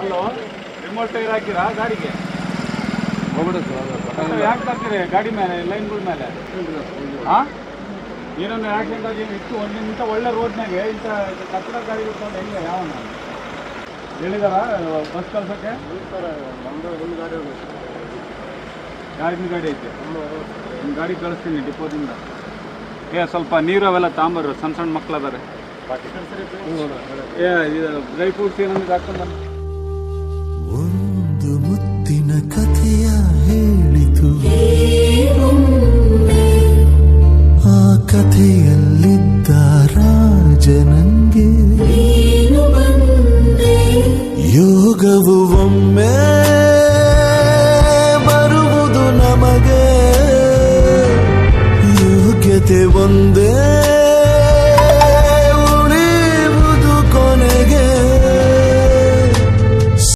ಅಲ್ಲೋ remote tyre ಹಾಕಿರಾ ಗಾಡಿಗೆ? ಹೋಗ್ಬಿಡ sir. ಯಾಕೆ ಬರ್ತೀರಿ ಗಾಡಿ ಮೇಲೆ ಲೈನ್ಗಳ ಮೇಲೆ? ಹಾಂ, ಏನೊಂದು ಆಕ್ಸಿಡೆಂಟ್ ಆಗಿ ಇತ್ತು ಇಂಥ ಒಳ್ಳೆ ರೋಡ್ನಾಗೆ ಇಂಥ ಕಟ್ಟಡ ಗಾಡಿ ಇಟ್ಕೊಂಡು ಹೆಂಗೆ ಯಾವನ ಹೇಳಿದಾರ ಬಸ್ ಕಳ್ಸೋಕ್ಕೆ? ನಮ್ಮದು ಒಂದು ಗಾಡಿ ಯಾರಿನ ಗಾಡಿ ಐತೆ? ನಿಮ್ಮ ಗಾಡಿ ಕಳಿಸ್ತೀನಿ ಡಿಪೋದಿಂದ. ಸ್ವಲ್ಪ ನೀರು ಅವೆಲ್ಲ ತಾಂಬರ್ರು, ಸಣ್ಣ ಸಣ್ಣ ಮಕ್ಳು ಅದಾರೆ. ಇದು ಡ್ರೈ ಫ್ರೂಟ್ಸ್ ಏನಂದ್ರೆ ಹಾಕೊಂಡು ಒಂದು ಮುತ್ತಿನ ಕಥೆಯ ಹೇಳಿತು, ಆ ಕಥೆಯಲ್ಲಿದ್ದ ರಾಜನಂಗೆ ಯೋಗವು ಒಮ್ಮೆ